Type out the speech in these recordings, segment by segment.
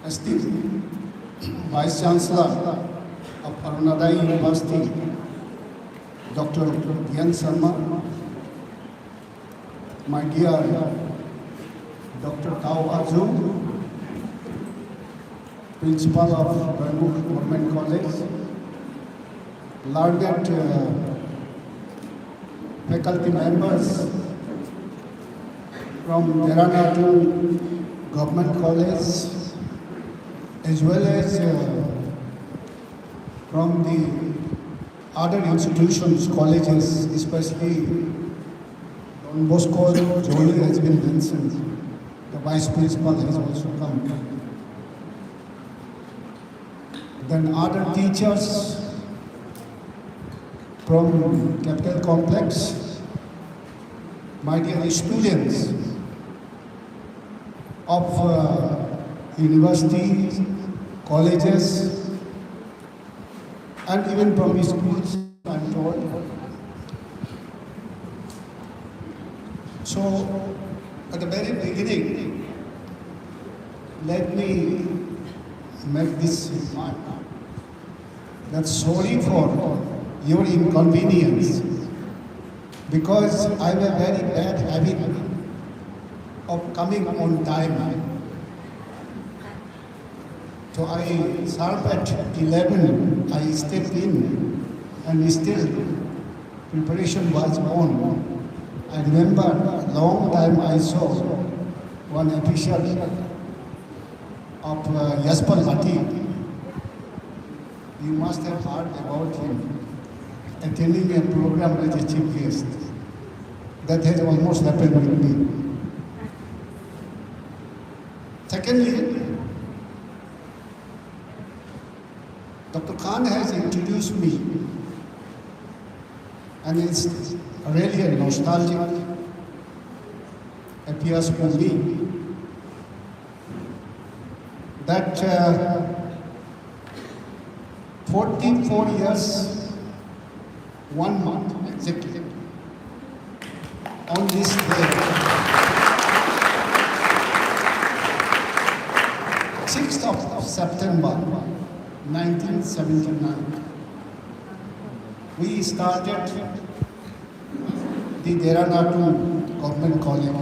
esteemed Vice Chancellor of Arunadai University, Dr. Yan Sharma, my dear Dr. Tao Arjun, Principal of Dera Natung Government College, learned faculty members from Dera Natung Government College, as well as from the other institutions, colleges, especially Don Bosco, Jolie has been mentioned. The Vice Principal has also come. Then other teachers from Capital Complex, my dear students of universities, colleges, and even from schools, I'm told. So, at the very beginning, let me make this remark. That's sorry for your inconvenience, because I have a very bad habit of coming on time. So I serve at 11, I stepped in, and still preparation was on. I remember a long time I saw one official of Yaspal Bhatti. You must have heard about him attending a program as a chief guest. That has almost happened with me. Secondly, Dr. Khan has introduced me, and it's really a nostalgic appears for me that 44 years, 1 month exactly, on this day, 6th of September 1979, we started the Dera Natung Government College.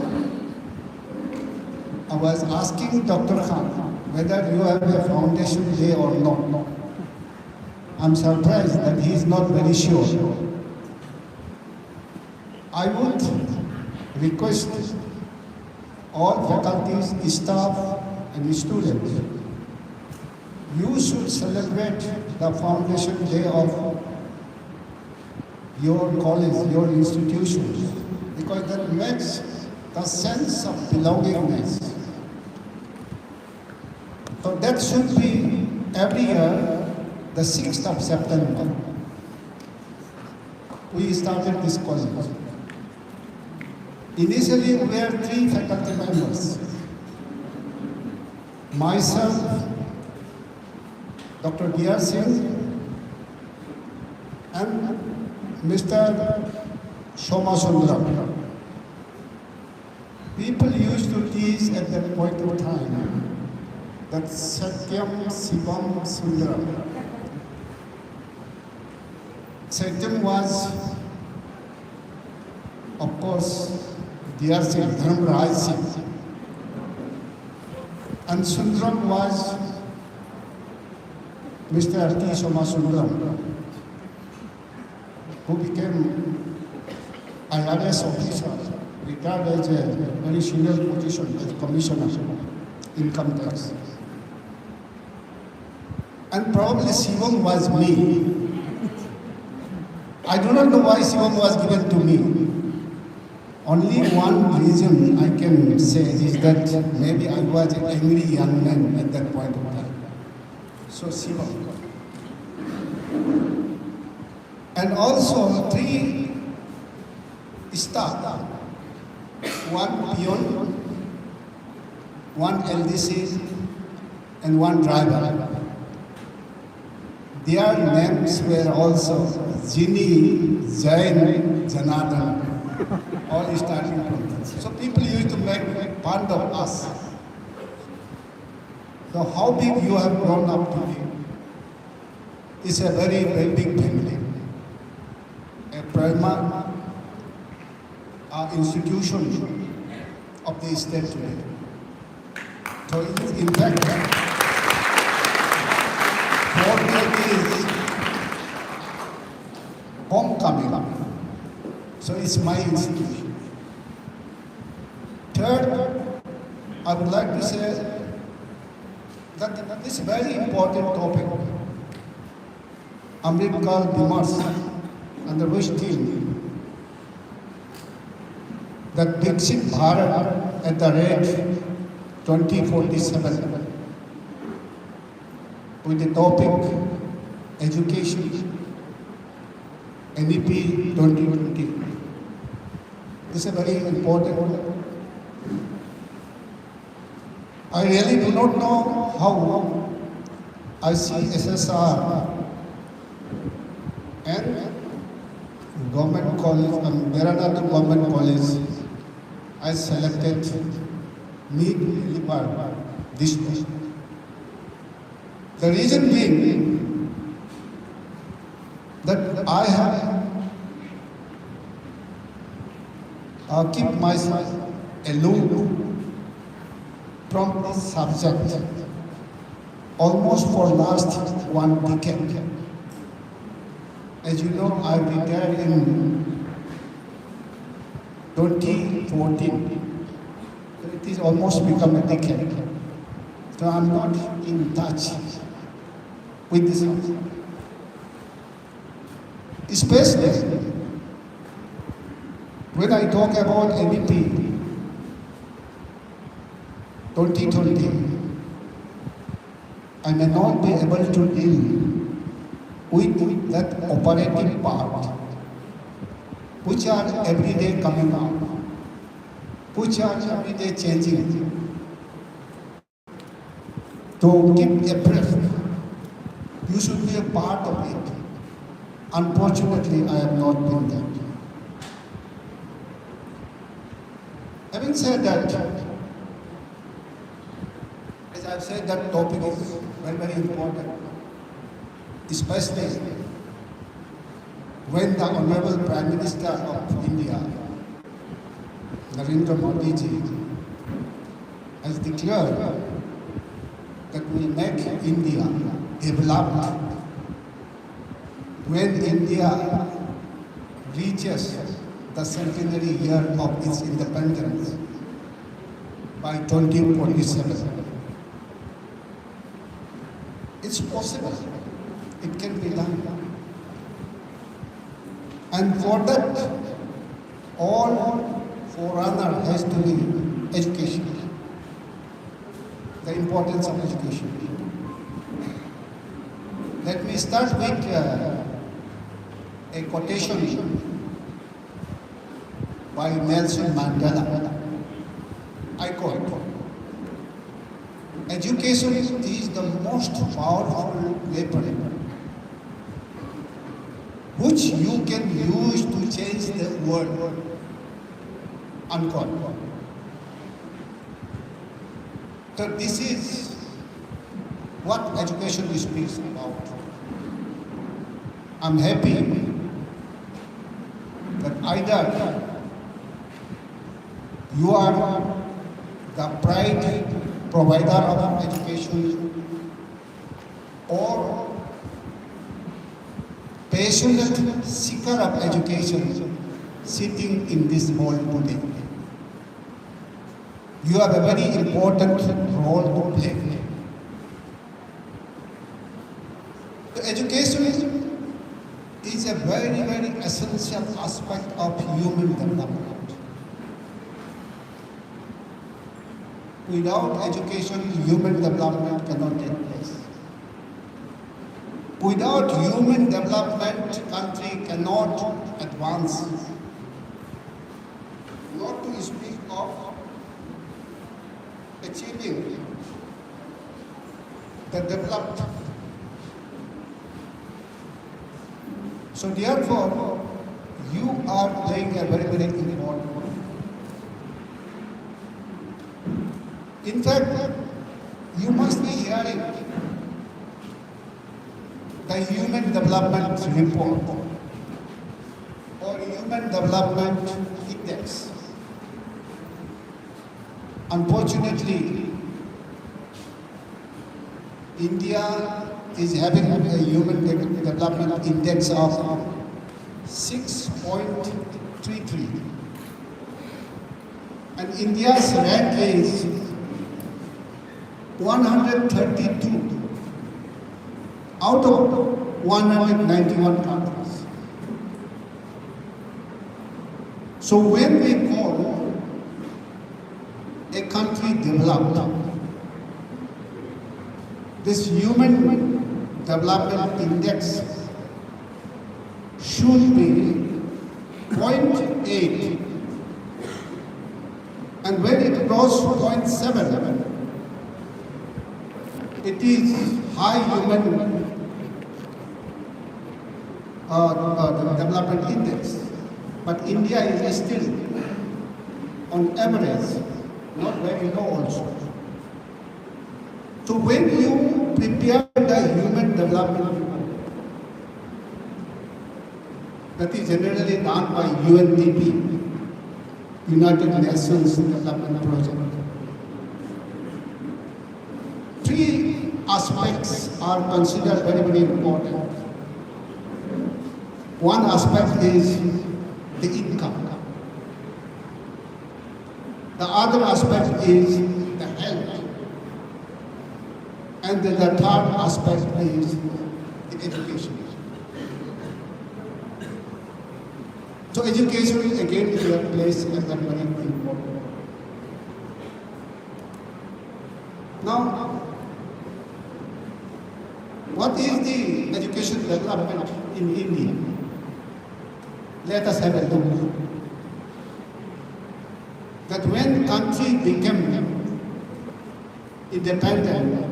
I was asking Dr. Khan whether you have a foundation day or not. I'm surprised that he is not very sure. I would request all faculties, staff, and students, you should celebrate the foundation day of your college, your institutions, because that makes the sense of belongingness. So that should be every year, the 6th of September. We started this college. Initially, we were 3 faculty members. Myself, Dr. Dera and Mr. Somasundram. People used to tease at that point of time that Satyam Sivam Sundaram. Satyam was, of course, Dera Singh, Dharmraj Singh. And Sundaram was Mr. T. Somasundram, who became IRS officer, retired as a very senior position as Commissioner, Income Tax. And probably Shivam was me. I do not know why Shivam was given to me. Only one reason I can say is that maybe I was an angry young man at that point of time. So Shivam. And also 3 staff, 1 peon, 1 LDC, and 1 driver. Their names were also Jini, Jain, Janardhan, all starting from that. So people used to make fun of us. So how big you have grown up to be is a very, very big family. A primary institution of the state today. So in fact, for me is homecoming. So it's my institution. Third, I would like to say that this very important topic, Ambedkar Bimars and the Wish team, that Dixit Bharat at the rate 2047 with the topic education, NEP 2020. This is a very important. I really do not know how I see SSR and government college and Dera Natung Government College I selected me to deliver this talk. The reason being that I have keep myself aloof from this subject almost for last 1 decade. As you know, I retired in 2014. So it is almost become a decade. So I'm not in touch with this subject. Especially when I talk about NEP 2020, I may not be able to deal with that operating part, which are every day coming out, which are every day changing. To keep abreast, you should be a part of it. Unfortunately, I have not been that. Having said that, as I've said, that topic is very, very important, especially when the Honorable Prime Minister of India, Narendra Modi ji, has declared that we make India developed when India reaches the centenary year of its independence by 2047. It's possible. It can be done. And for that, all forerunner has to be education. The importance of education. Let me start with a quotation by Nelson Mandela. I quote, "Education is the most powerful weapon which you can use to change the world." Unquote. So this is what education speaks about. I'm happy that either you are the pride provider of education or passionate seeker of education sitting in this hall today. You have a very important role to play. The education is a very, very essential aspect of human development. Without education, human development cannot take place. Without human development, country cannot advance. Not to speak of achieving the developed. So therefore, you are playing a very, very important role. In fact, you must be here preparing the Human Development Report or Human Development Index. Unfortunately, India is having a Human Development Index of 6.33. And India's rank is 132 out of 191 countries. So when we call a country developed, this Human Development Index should be 0.8, and when it goes 0.7, it is high human development index. But India is still, on average, not very low also. So when you prepare the human development report, that is generally done by UNDP, United Nations Development Project, three aspects are considered very, very important. One aspect is the income. The other aspect is the health. And the third aspect is the education. So education is again placed as a very important. Now, what is the education development in India? Let us have a look. That when country became independent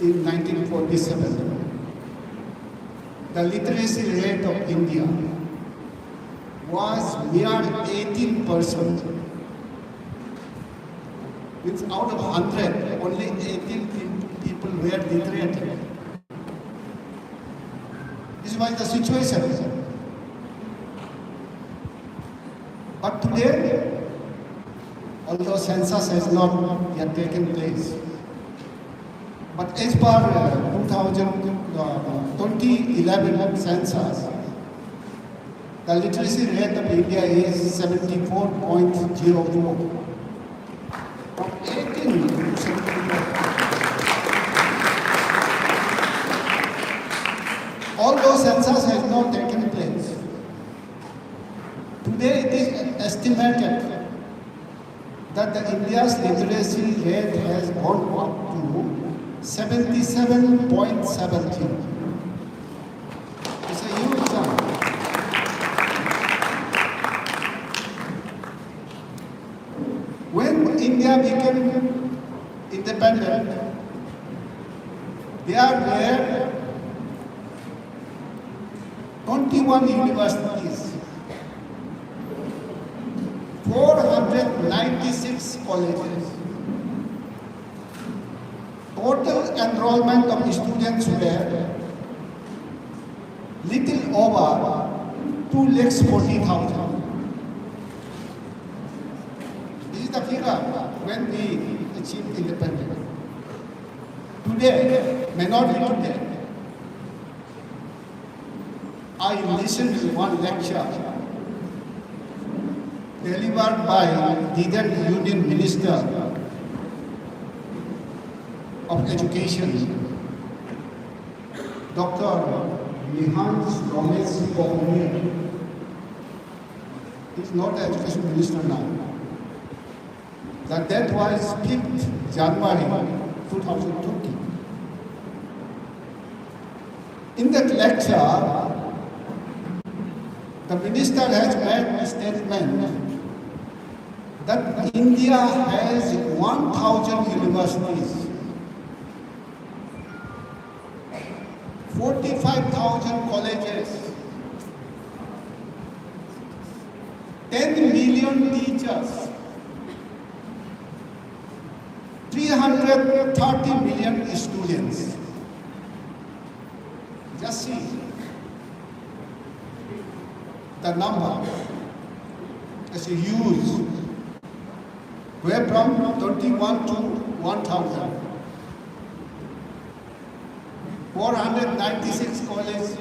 in 1947, the literacy rate of India was mere 18%. Means out of 100, only 18 people were literate. This was the situation. But today, although census has not yet taken place, but as per 2011 census, the literacy rate of India is 74.04. From 18 to 74. Although census has not taken place, today it is estimated that the India's literacy rate has gone up to 77.70. It's a huge jump. When India became independent, there were 21 universities, 496 colleges. Total enrollment of students were little over 2,40,000. This is the figure when we achieved independence. Today, may not be today. I listened to one lecture delivered by the then Union Minister of Education, Dr. Joram Begi. He is not the Education Minister now. That was 5th January 2020. In that lecture, the minister has made a statement that India has 1,000 universities, 45,000 colleges, 10 million teachers, 330 million students. Just see the number. It's huge. We're from 21 to 1,000. 496 colleges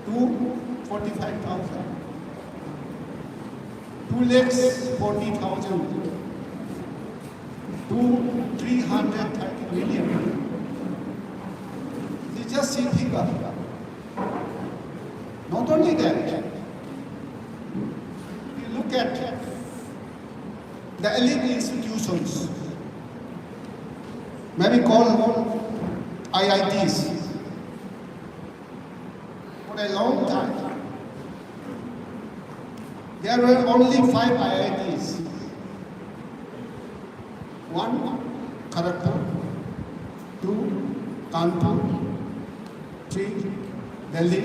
to 45,000. 2,40,000 to 330 million. You just see figure. Not only that, you look at the elite institutions, maybe called IITs. For a long time, there were only 5 IITs. 1, Kharagpur, 2, Kanpur, 3, Delhi,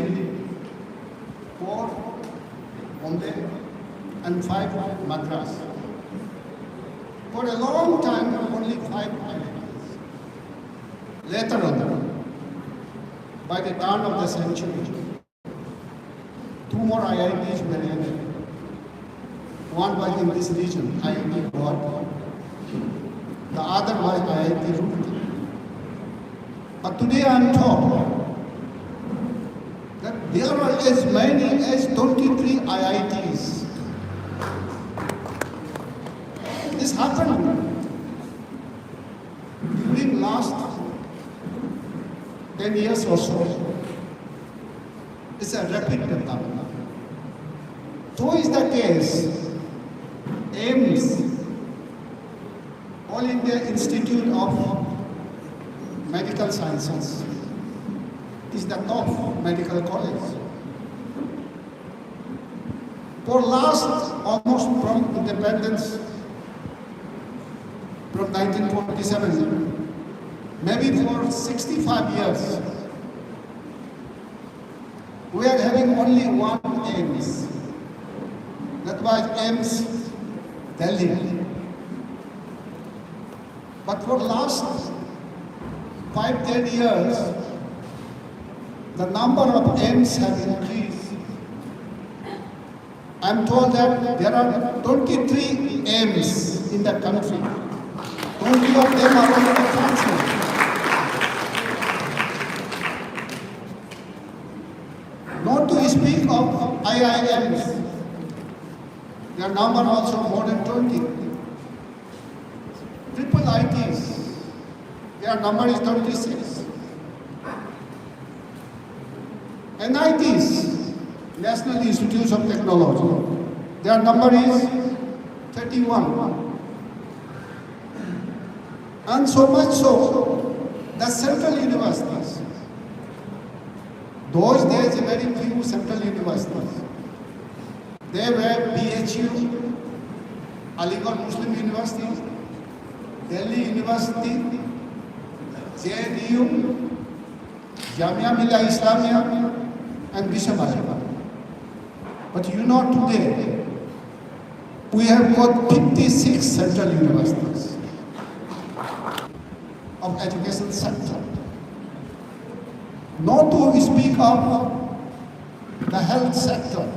4, Bombay, and 5, Madras. For a long time, only 5 IITs. Later on, by the turn of the century, 2 more IITs were added. One was in this region, IIT Goa. The other was IIT Roorkee. But today I am told that there are as many as 23 IITs. This happened during last 10 years or so. It's a rapid development. So is the case. AIMS, All India Institute of Medical Sciences, is the top medical college. For last almost from independence, from 1947, maybe for 65 years, we are having only one AIMS. That was AIMS Delhi. But for last 5-10 years, the number of AIMS have increased. I am told that there are 23 AIMS in the country. 20 of them are already functioning. Not to speak of IIMs. Their number also more than 20. Triple ITs, their number is 26. NITs, National Institutes of Technology, their number is 31. And so much so, the central universities. Those days, very few central universities. They were BHU, Aligarh Muslim University, Delhi University, JNU, Jamia Millia Islamia, and Vishabhasha. But you know today, we have got 56 central universities of education sector. Not to speak of the health sector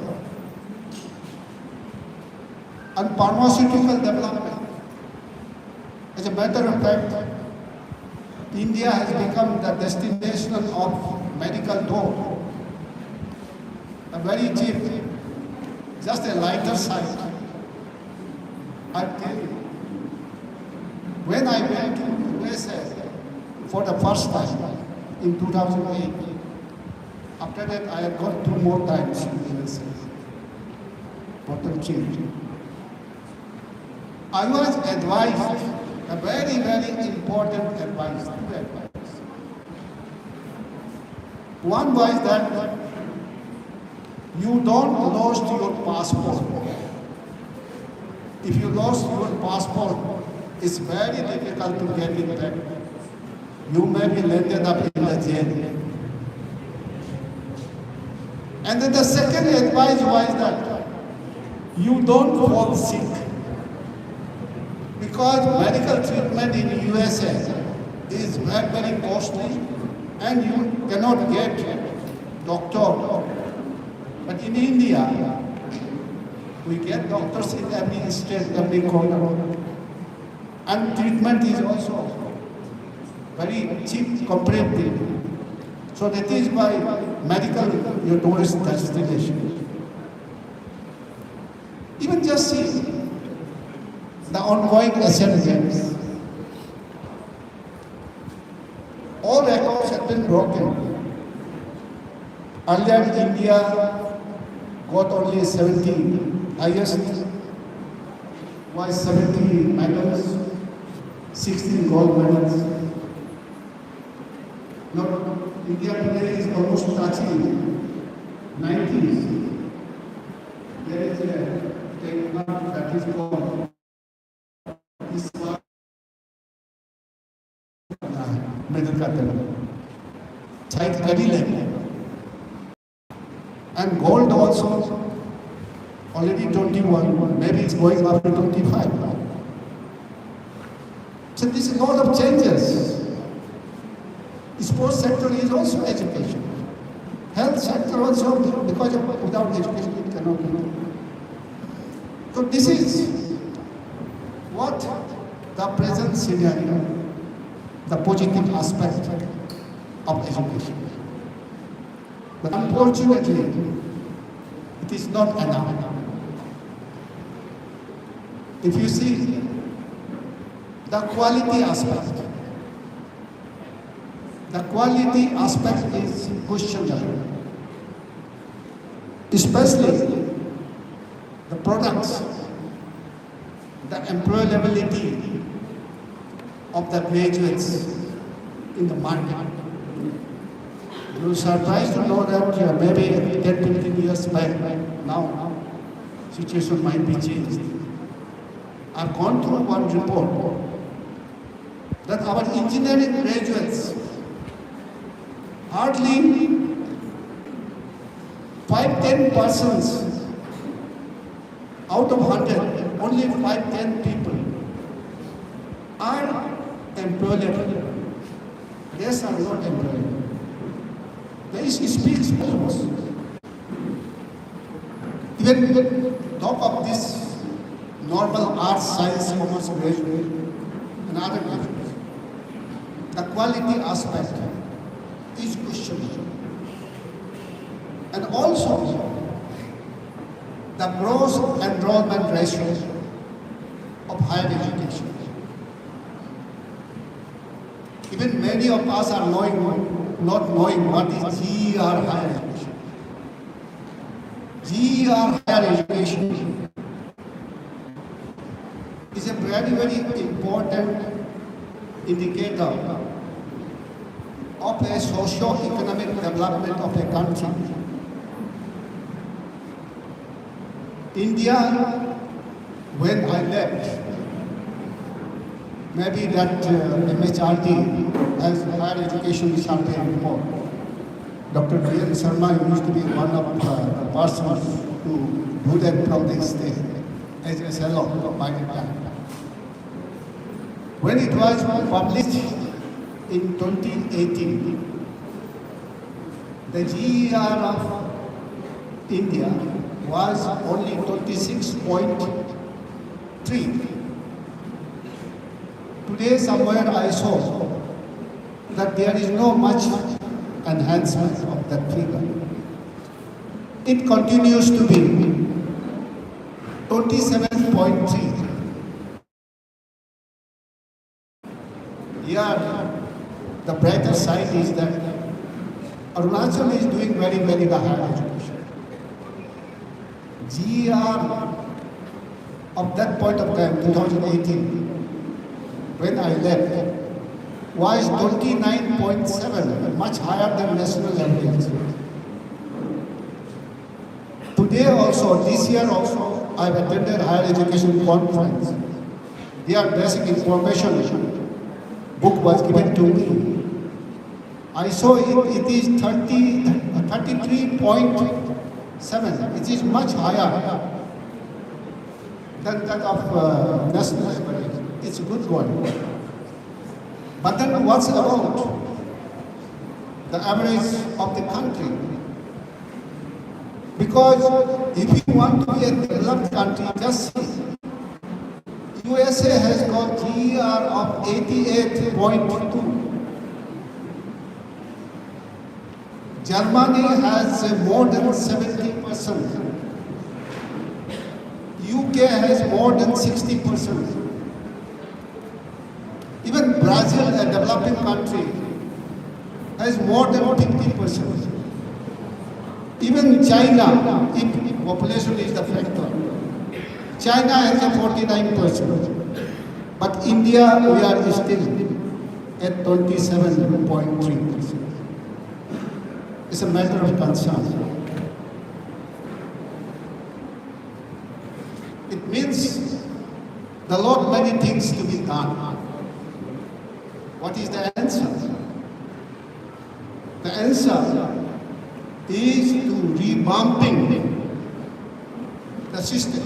and pharmaceutical development. As a matter of fact, India has become the destination of medical dope. A very cheap, just a lighter side. I tell you, when I went to USA for the first time in 2008, after that I had gone 2 more times to USA for the change. I was advised, a very, very important advice, 2 advice. One was that you don't lose your passport. If you lose your passport, it's very difficult to get it back. You may be landed up in the jail. And then the second advice was that you don't fall sick. Because medical treatment in USA is very, very costly and you cannot get doctor. But in India, we get doctors in every state, every corner. And treatment is also very cheap comparatively. So that is why medical tourist destination. Even just see the ongoing Asian Games. All records have been broken. Earlier India got only 70, highest was 70 medals, 16 gold medals. Now India today is almost touching 90s. There is a technology that is called medal category. Very level. And gold also already 21, maybe it's going up to 25 now. So this is a lot of changes. Sports sector is also education. Health sector also, because without education it cannot be. So this is what the present scenario, the positive aspect of education. But unfortunately, it is not enough. If you see the quality aspect is questionable. Especially the products, the employability of the graduates in the market. You are surprised to know that maybe 10-15 years back, now situation might be changed. I've gone through one report that our engineering graduates, hardly 5-10% out of 100, only 5-10 people are employable. Rest are not employable. This speaks volumes. Even talk of this normal arts, science, commerce graduate and other graduates. The quality aspect is questionable. And also, the gross enrollment ratio of higher education. Even many of us are not knowing what is GER higher education. GER higher education is a very, very important indicator of a socio-economic development of a country. India, when I left, maybe that MHRD has higher education survey report. Dr.Joram Sharma used to be one of the persons who do that from the state as a fellow by the time. When it was published in 2018, the GER of India was only 26.3. Today somewhere I saw that there is no much enhancement of that figure. It continues to be 27.3. Here, the brighter side is that Arunachal is doing very, very the higher education. GER of that point of time, 2018, when I left, was 29.7, much higher than national average. Today also, this year also, I've attended higher education conference. Their basic information book was given to me. I saw it is 33.7, which is much higher than that of national average. It's a good one. But then what's about the average of the country? Because if you want to be a developed country, just see, USA has got GER of 88.2. Germany has more than 70%. UK has more than 60%. Even Brazil, a developing country, has more than 50%. Even China, if population is the factor, China has a 49%. But India, we are still at 27.3%. It's a matter of concern. It means the Lord many things to be done. What is the answer? The answer is to revamping the system.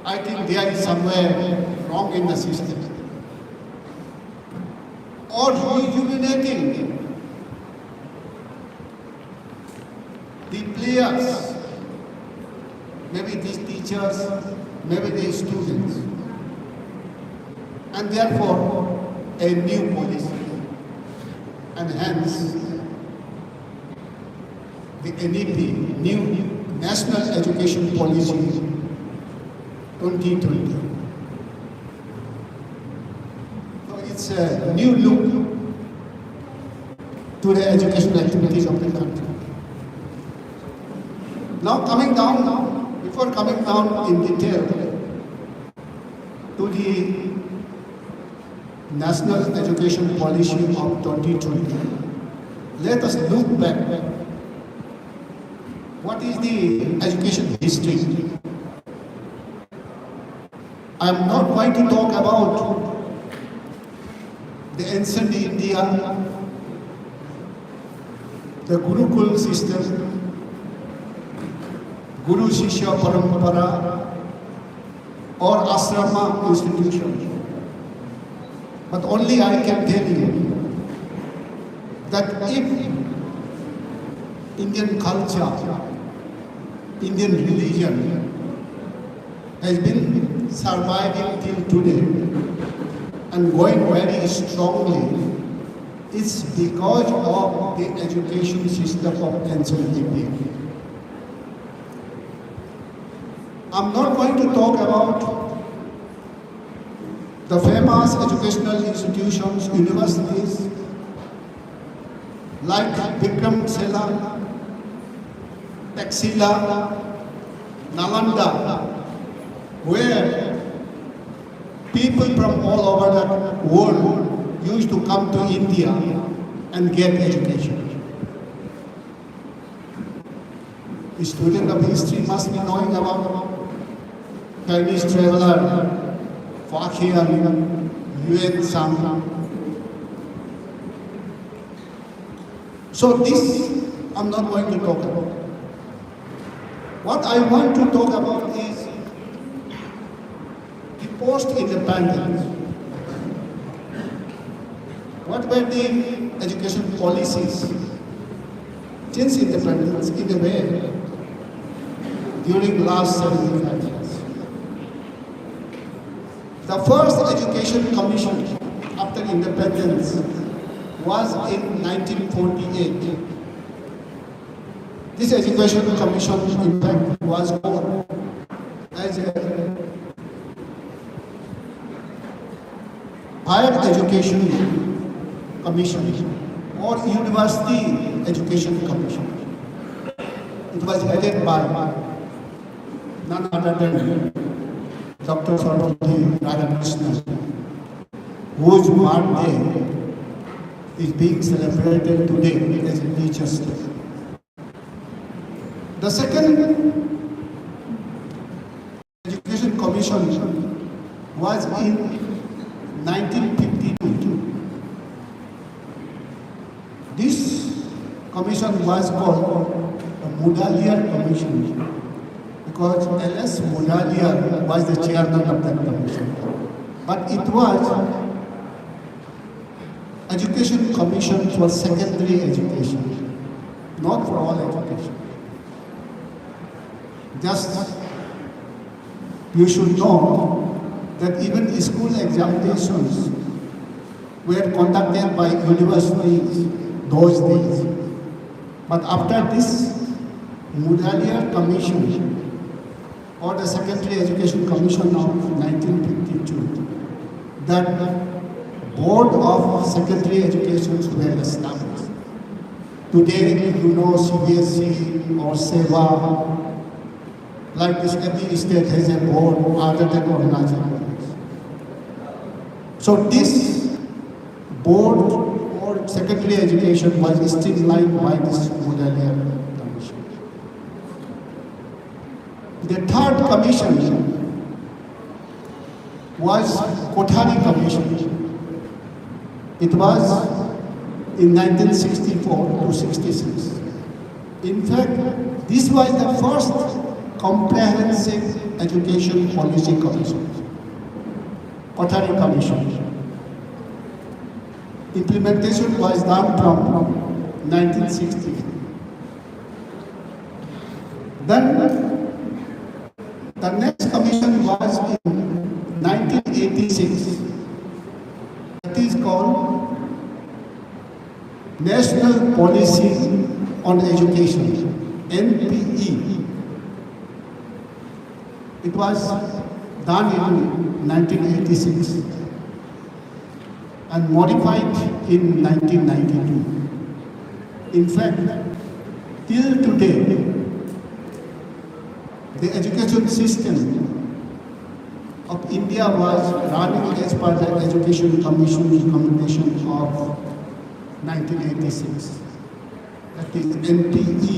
I think there is somewhere wrong in the system. Or rejuvenating the players, maybe these teachers, maybe these students, and therefore a new policy, and hence the NEP, New National Education Policy 2020. So it's a new look to the educational activities of the country. Now before coming down in detail to the National Education Policy of 2020, let us look back. What is the education history? I am not going to talk about the ancient India, the Gurukul system, Guru Shishya Parampara, or Asrama institution. But only I can tell you that if Indian culture, Indian religion has been surviving till today and going very strongly, it's because of the education system of ancient India. I'm not going to talk about the famous educational institutions, universities like Vikram Sela, Taxila, Nalanda, where people from all over the world used to come to India and get education. The student of history must be knowing about Chinese traveler, Fakhian, Yuan Sang. So this I'm not going to talk about. What I want to talk about is the post-independence. What were the education policies since independence in a way during the last 75 years? The first education commission after independence was in 1948. This education commission, in fact, was called as a Higher Education Commission or University Education Commission. It was headed by none other than Dr.Joram Begi, whose birthday is being celebrated today as a Teachers' Day. The second Education Commission was in 1952. This commission was called the Mudaliar Commission, because L.S. Mudaliar was the chairman of that commission. But it was Education Commission for secondary education, not for all education. Just you should know that even school examinations were conducted by universities those days. But after this Mudaliar Commission or the Secondary Education Commission of 1952, that Board of Secondary Education were established. Today, you know, CBSE or SEVA, like this, every state has a board other than organizing bodies. So this board or secondary education was streamlined by this Mudaliar Commission. The third commission was Kothari Commission. It was in 1964 to 66. In fact, this was the first comprehensive education policy commission, Kothari Commission. Implementation was done from 1960. Then the next commission was in 1986. It is called National Policy on Education, NPE. It was done in 1986 and modified in 1992. In fact, till today, the education system of India was running as per the Education Commission recommendation of 1986. That is NPE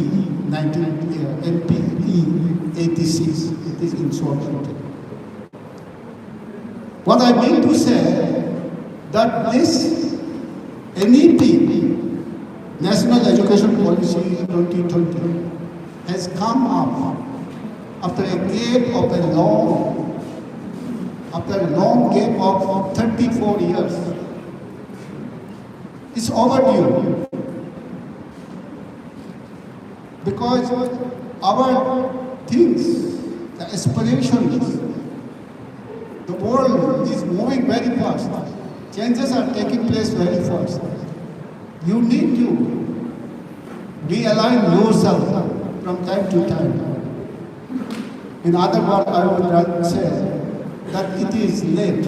86. It is in short. What I mean to say that this NEP, National Education Policy 2020, has come up after a gap of a long gap of 34 years. It's overdue. Because our things, the aspirations, the world is moving very fast. Changes are taking place very fast. You need to realign yourself from time to time. In other words, I would rather say that it is late,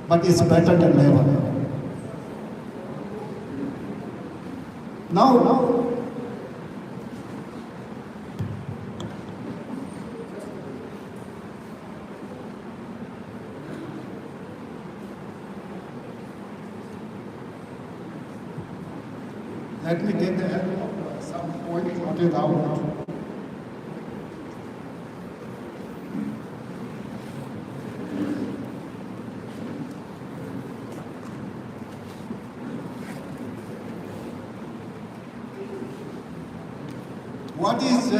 but it's better than never. Now, let me get some point noted out. What is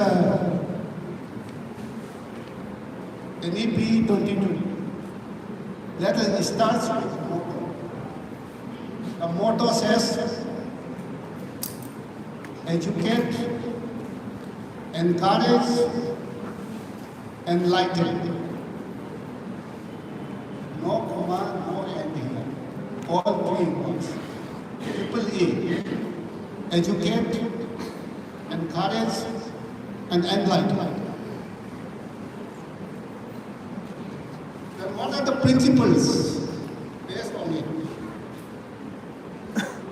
NEP 22? Let us start with the motto. The motto says, educate, encourage, enlighten. No comma, no end here. All three words. Triple E. Educate, encourage, and enlighten. Then what are the principles based on it?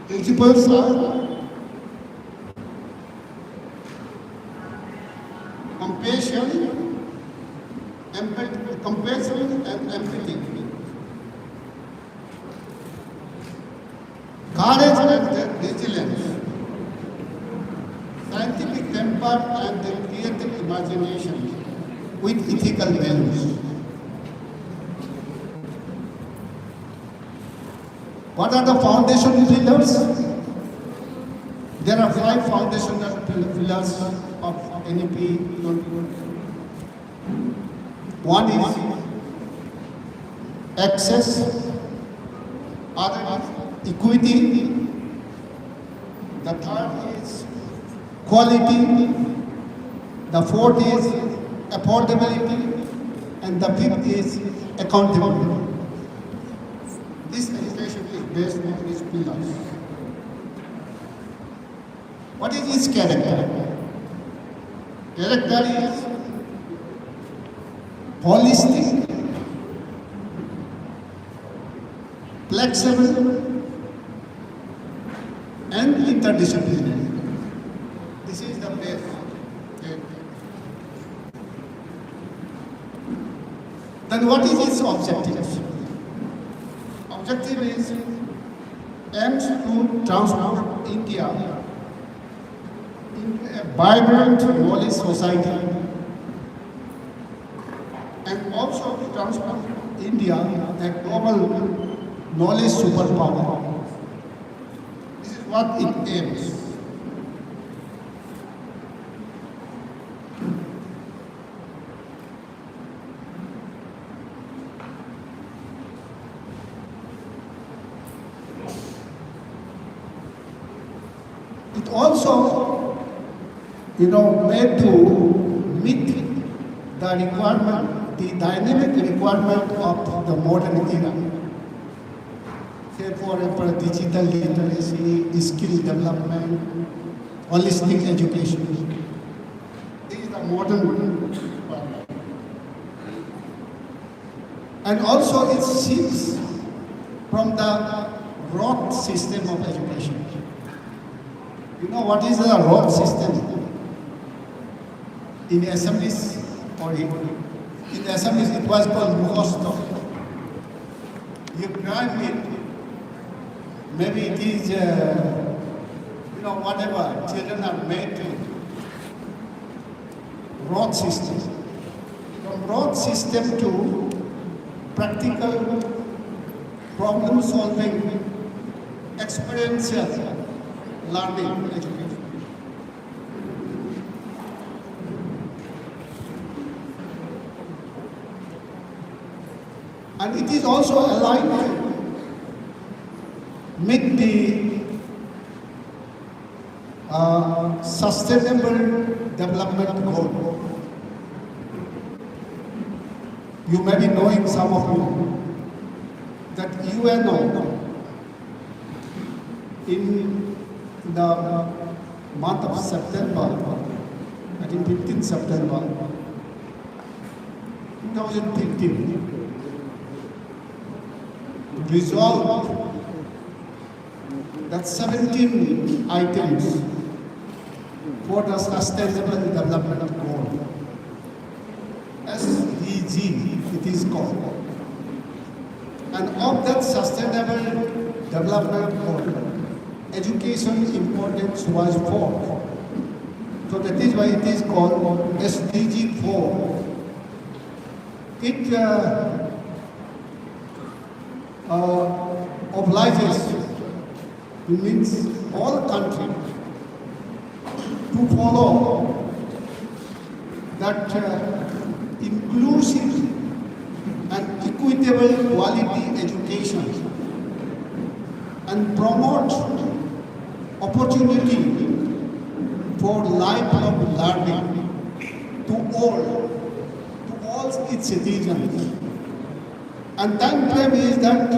Principles are compassion and empathy, courage and resilience, scientific temper and creative imagination with ethical values. What are the foundation pillars? There are 5 foundational pillars. of NEP 2020. One is access, other is equity, the third is quality, the fourth is affordability, and the fifth is accountability. This education is based on these pillars. What is its character? Character is holistic, flexible, and interdisciplinary. This is the base. Okay. Then what is its objective? Objective is aims to transform India into a vibrant knowledge society and also to transform India a global knowledge superpower. This is what it aims. It also, made to meet the requirement, the dynamic requirement of the modern era. Say, for example, digital literacy, skill development, holistic education. This is the modern requirement. And also it shifts from the rote system of education. You know what is the rote system? In assemblies or in assemblies it was called mukhasta. You grab it, maybe it is, whatever, children are made to rote system. From rote system to practical problem solving, experiential learning education. And it is also aligned with the sustainable development goal. You may be knowing, some of you, that UNO in the month of September, I think 15th September 2015, resolved that 17 items for the Sustainable Development Goal, SDG it is called. And of that Sustainable Development Goal, education importance was 4. So that is why it is called SDG 4. It obliges, it means all countries to follow that inclusive and equitable quality education and promote opportunity for lifelong learning to all its citizens. And time frame is that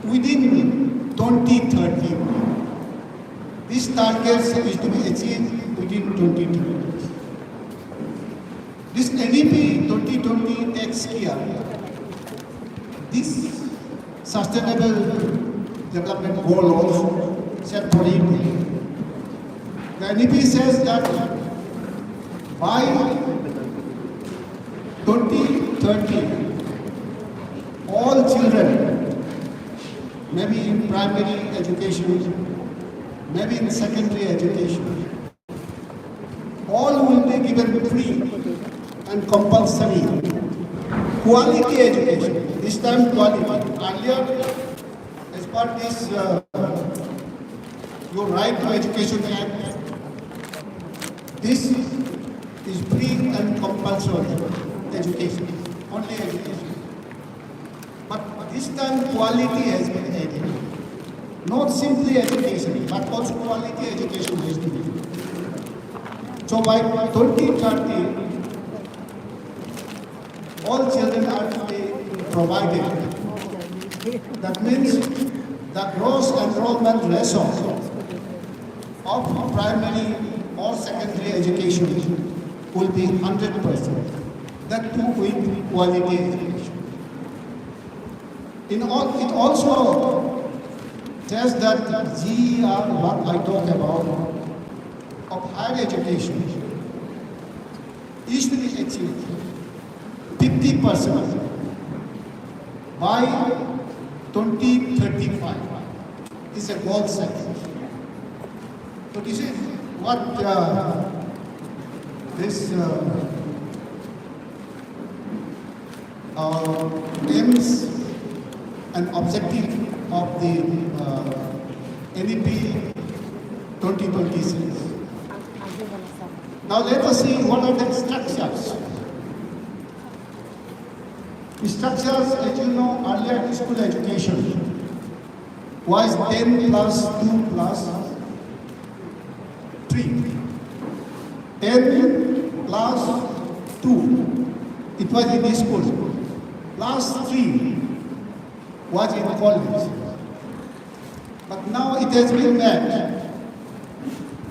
within 2030, this target is to be achieved within 2030. This NEP 2020 takes care this sustainable development goal also set for India. The NEP says that by 2030, all children, maybe in primary education, maybe in secondary education, all will be given free and compulsory quality education. This time quality. Earlier, as part of this your right to education act, This is free and compulsory education, only education. But this time quality has been added. Not simply education, but also quality education has to be. So by 2030, all children are to be provided. That means the gross enrollment ratio of primary or secondary education will be 100%. That too with quality education. It also says that GER, what I talk about, of higher education is to be achieved 50% by 2035 is a goal set. So this is what this aims and objective of the NEP 2026. Now let us see what are the structures. The structures, as you know, earlier school education was 10 plus 2 plus 3. 10 plus 2, it was in the school. Plus 3 was in college. But now it has been made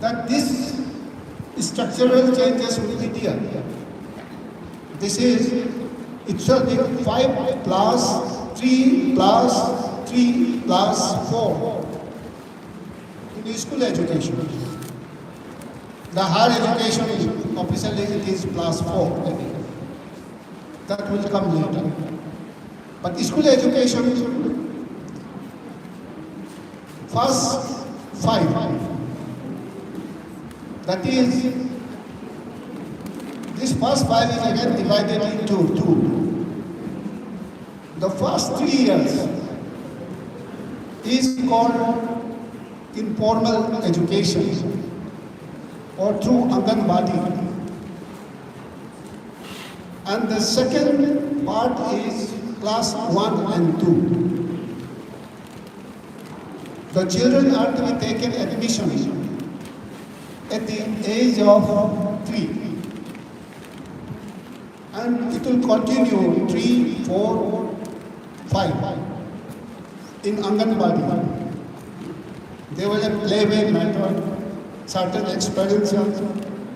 that this structural changes will be there. This is, it shall be 5 plus 3 plus 3 plus 4 in the school education. The higher education is officially it is plus 4. That will come later. But school education, first 5. That is, this first 5 is again divided into 2. The first 3 years is called informal education or through Anganwadi. And the second part is class 1 and 2. The children are to be taken admission at the age of 3. And it will continue 3, 4, 5 in Anganwadi. They will have play-way method, certain experiences,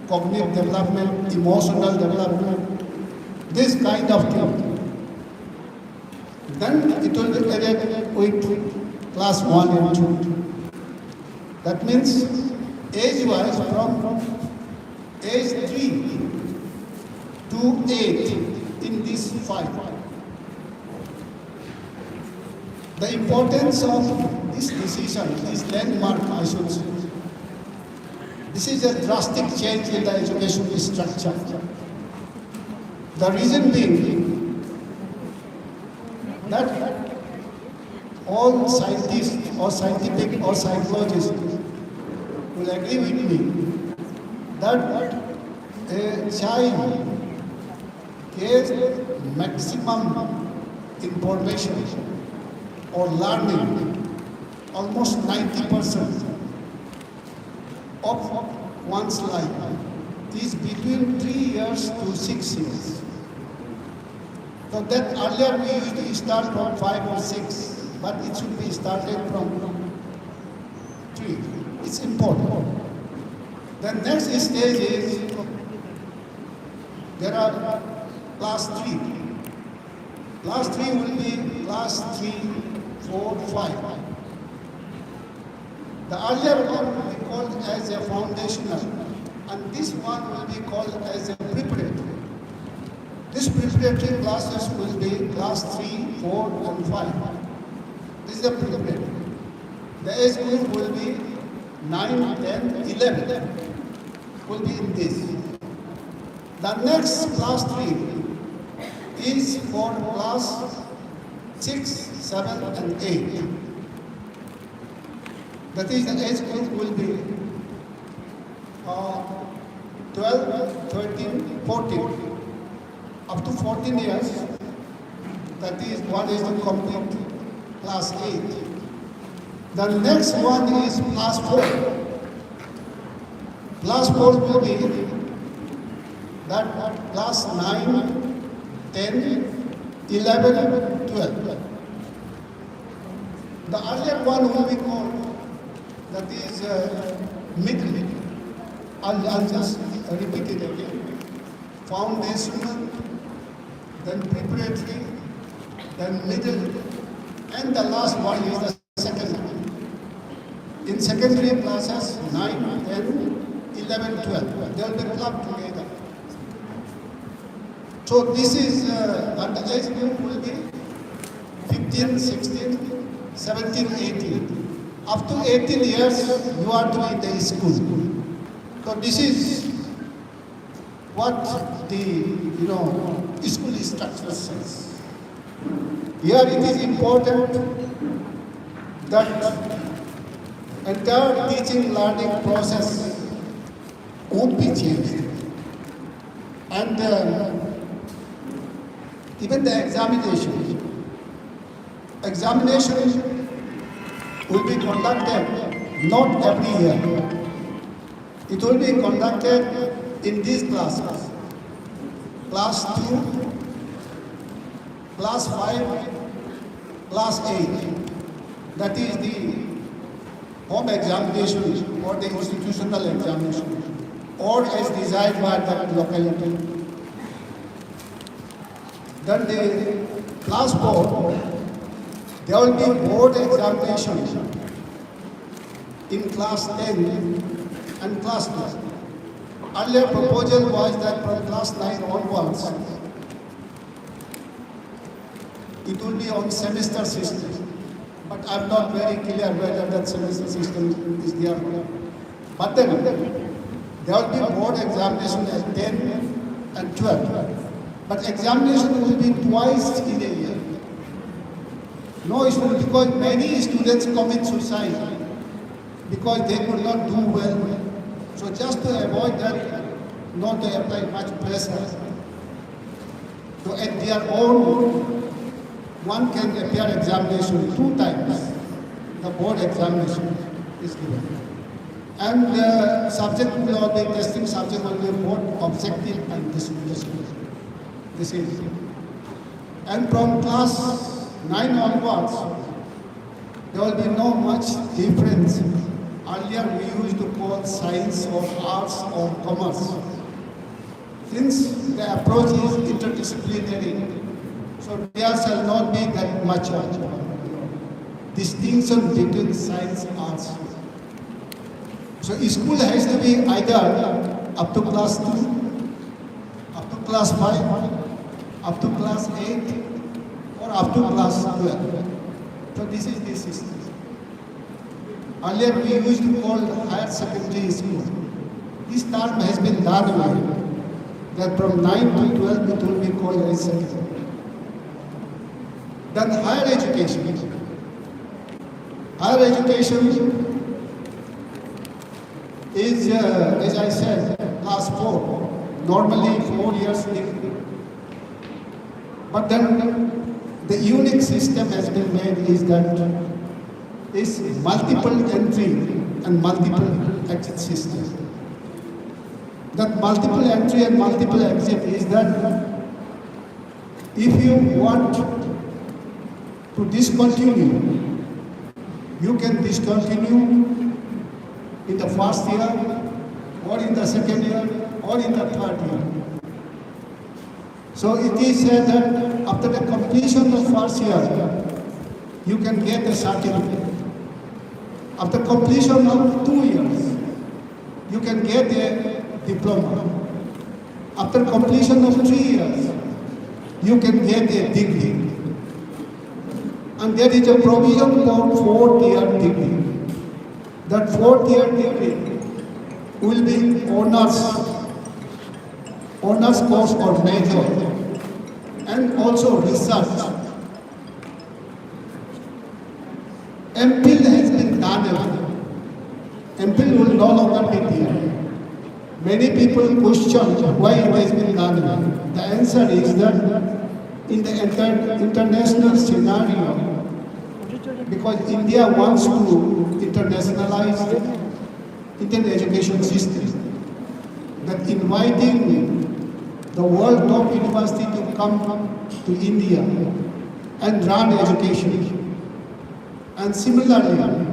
cognitive development, emotional development, this kind of thing. Then it will be added with class 1 and 2. That means age-wise from age 3 to 8 in this 5. The importance of this decision is landmark, I should say. This is a drastic change in the education structure. The reason being that all scientists or scientific or psychologists will agree with me that a child gets maximum information or learning almost 90% of one's life is between 3 years to 6 years. So that earlier we used to start from 5 or 6, but it should be started from 3. It's important. The next stage is, there are class 3. Class 3 will be class 3, 4, 5. The earlier one will be called as a foundational, and this one will be called as a preparatory. This preparatory classes will be class 3, 4, and 5. This is the preparatory. The age group will be 9, 10, 11 will be in this. The next class 3 is for class 6, 7, and 8. That is, the age group will be 12, 13, 14. Up to 14 years, that is one is to complete class 8. The next one is class 4. Class 4 will be that class 9, 10, 11, 12. The earlier one will be called, that is middle. I'll just repeat it again. Foundational, then preparatory, then middle, and the last one is the secondary. In secondary classes, 9, 10, 11, 12, they will be clubbed together. So this is, the age group will be 15, 16, 17, 18. Up to 18 years, you are to in the school. So this is what the school structure says. Here it is important that entire teaching learning process won't be changed. And even the examination will be conducted not every year. It will be conducted in these classes. Class 2, class 5, class 8. That is the home examination or the institutional examination, or as desired by the locality. Then the class 4, there will be board examination in class 10 and class 12. Earlier proposal was that from class 9 onwards, it will be on semester system. But I'm not very clear whether that semester system is there. But then, there will be board examination at 10 and 12. But examination will be twice in a year. No student, because many students commit suicide because they could not do well. So just to avoid that, not to apply much pressure. So at their own, one can appear examination 2 times. The board examination is given. And the subject will all be testing subject will be both objective and discussion. This is. And from class 9 onwards, there will be no much difference. Earlier we used to call science or arts or commerce. Since the approach is interdisciplinary, so there shall not be that much distinction between science and arts. So school has to be either up to class 2, up to class 5, up to class 8, or up to class 12. So this is the system. Earlier we used to call higher secondary school. This term has been done away. That from 9 to 12 it will be called as secondary. Then higher education. Higher education is, as I said, class 4. Normally 4 years. But then the unique system has been made is that is multiple entry and multiple exit system. That multiple entry and multiple exit is that if you want to discontinue, you can discontinue in the first year, or in the second year, or in the third year. So it is said that after the completion of first year, you can get a certificate. After completion of 2 years, you can get a diploma. After completion of 3 years, you can get a degree. And there is a provision for 4th year degree. That 4th year degree will be honors course or major, and also research. MPhil has been done. MPhil will no longer be there. Many people question why it has been done. The answer is that in the international scenario, because India wants to internationalize the Indian education system, that inviting the world top university to come to India and run education. And similarly,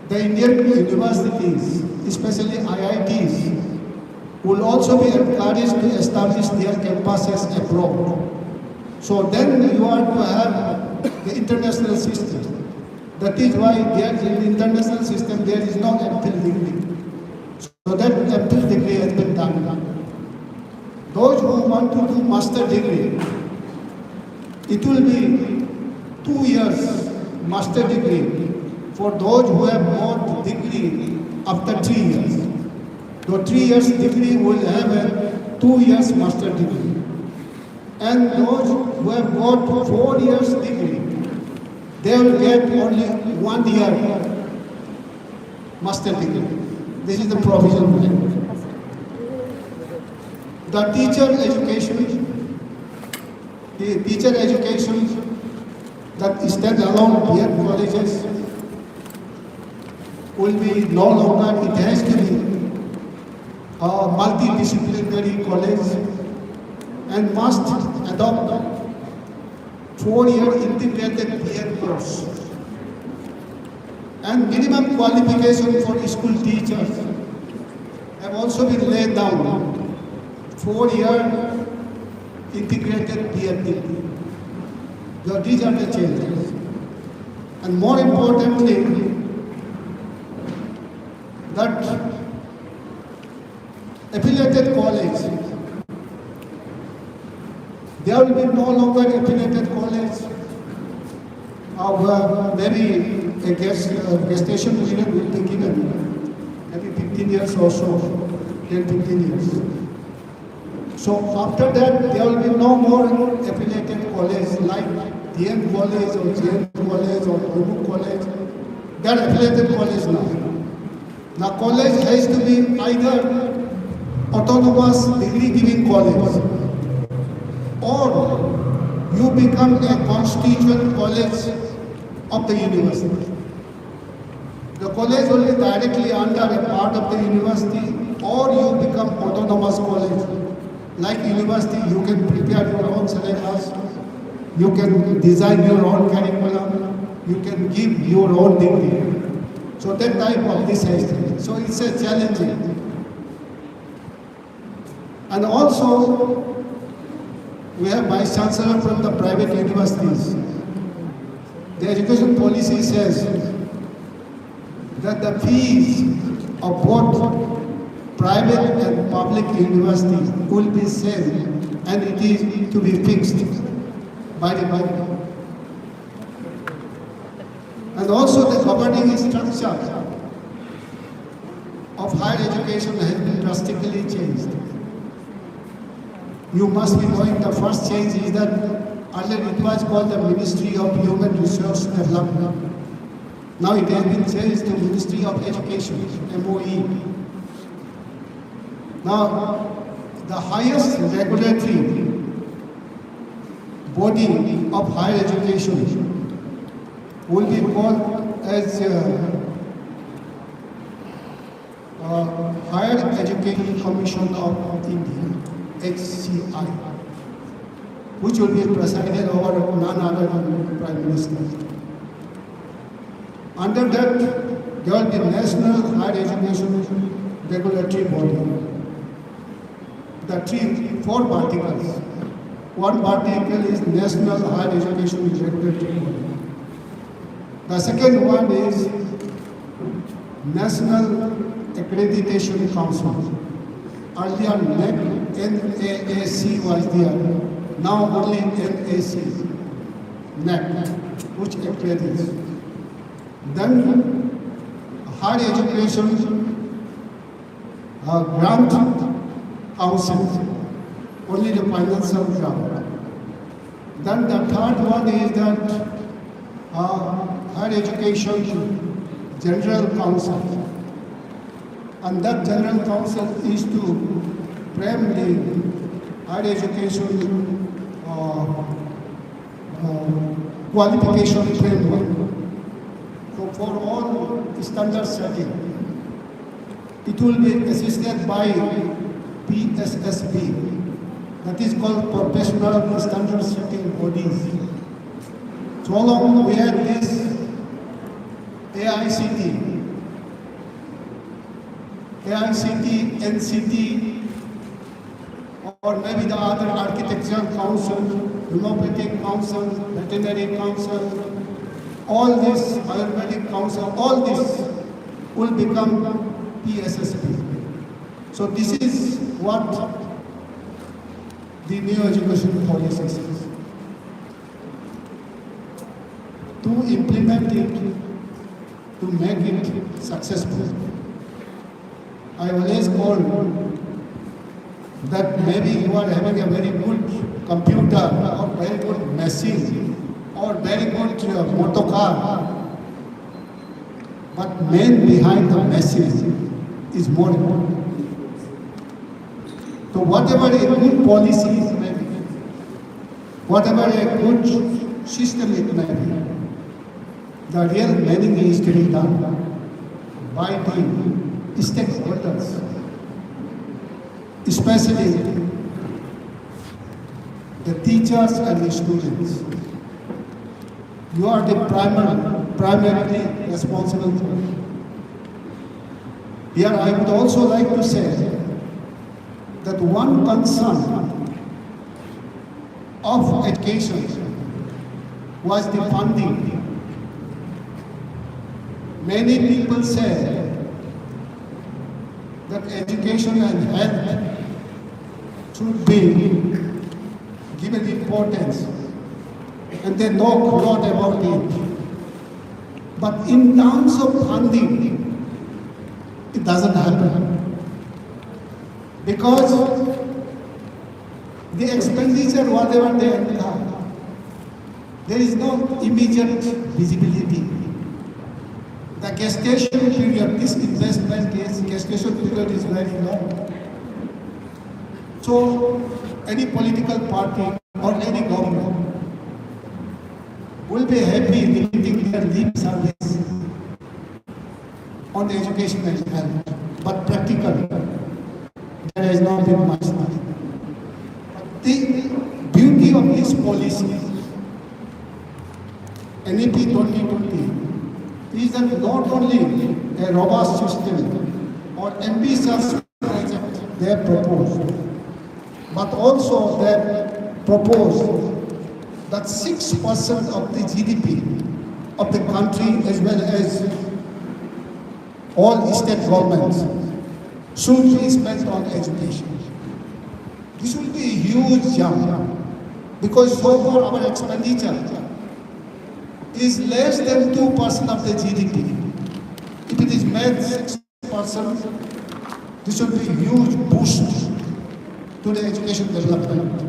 the Indian universities, especially IITs, will also be encouraged to establish their campuses abroad. So then you are to have the international system. That is why there in the international system there is no MPhil degree. So that MPhil degree has been done. Those who want to do master degree, it will be 2 years master degree for those who have got degree after 3 years. The 3 years degree will have a 2 years master degree. And those who have got 4 years degree, they will get only 1 year master degree. This is the provision. The teacher education that stand alone here colleges will be no longer, it has to be a multidisciplinary college and must adopt 4-year integrated peer course. And minimum qualification for school teachers have also been laid down. 4-year integrated peer degree. These are the changes. And more importantly, that affiliated college, there will be no longer affiliated college. Maybe a gestation period will be given, maybe 15 years or so, 10-15 years. So after that, there will be no more affiliated college like DM College or JM College or Guru College. They are affiliated college now. Now college has to be either autonomous degree-giving college or you become a constituent college of the university. The college will be directly under a part of the university or you become autonomous college. Like university, you can prepare your own syllabus, you can design your own curriculum, you can give your own degree. So that type of this has to be. So it's a challenging. And also, we have vice chancellor from the private universities. The education policy says that the fees of both private and public universities will be same and it is to be fixed by the government. And also the governing structure of higher education has been drastically changed. You must be knowing the first change is that earlier it was called the Ministry of Human Resource Development. Now it has been changed to Ministry of Education, MOE. Now, the highest regulatory body of higher education will be called as Higher Education Commission of India, HCI, which will be presided over none other than the Prime Minister. Under that, there will be National Higher Education Regulatory Body. The four particles. One particle is National Higher Education Regulatory Body. The second one is National Accreditation Council. Earlier NAAC was there. Now only NAC, NAC, which accredits. Then Higher Education Grant Council, only the financial grant. Then the third one is that Higher Education General Council. and that General Council is to frame the higher education qualification framework. So for all standard setting, it will be assisted by PSSB, that is called Professional Standard Setting Bodies. So long we had this AICT, NCT, or maybe the other architectural council, homeopathic council, veterinary council, all this, Ayurvedic council, all this will become PSSB. So this is what the new education policy says. To implement it, to make it successful, I always call that maybe you are having a very good computer or very good machine or very good motor car, but man behind the machine is more important. So whatever a good policy it may be, whatever a good system it may be, the real learning is to be done by the stakeholders, especially the teachers and the students. You are the primarily responsible for it. Here I would also like to say that one concern of education was the funding. Many people say that education and health should be given importance, and they know a lot about it. But in terms of funding, it doesn't happen. Because the expenditure, whatever they incur, there is no immediate visibility. The gestation period, this investment gestation period is very long. So any political party or any government will be happy limiting their lip service on education and health, but practically there has not been much money. The beauty of this policy, NEP 2020, is that not only a robust system or ambitious project they have proposed, but also they have proposed that 6% of the GDP of the country, as well as all state governments, should be spent on education. This will be a huge jump, because so far our expenditure is less than 2% of the GDP. If it is made 6%, this will be a huge boost to the education development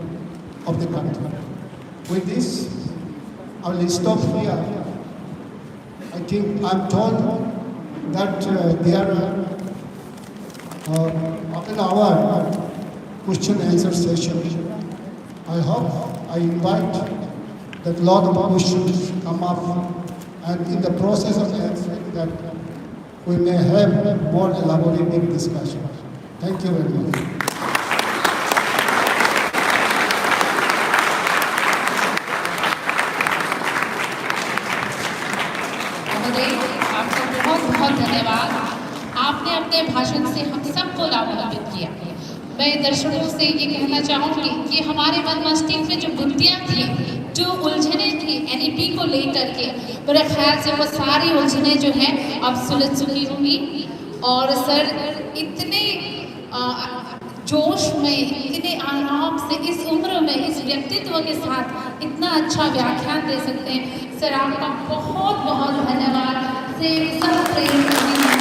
of the country. With this, I will stop here. I think I'm told that there are half an hour question and answer session. I hope, I invite that a lot of questions come up, and in the process of answering that, we may have more elaborative discussion. Thank you very much. आपका बहुत बहुत धन्यवाद। आपने अपने भाषण से हम सबको लाभान्वित किया। मैं दर्शकों से ये कहना चाहूँगी कि हमारे मन मस्तिष्क में जो बुद्धियाँ थी, जो उलझने थी एनईपी को लेकर के, मेरे ख्याल से वो सारी उलझने जो हैं अब सुलझ चुकी होंगी। और सर इतने जोश में, इतने आराम से इस उम्र में इस व्यक्तित्व के साथ इतना अच्छा व्याख्यान दे सकते हैं। सर आपका बहुत बहुत धन्यवाद। से सब प्रेम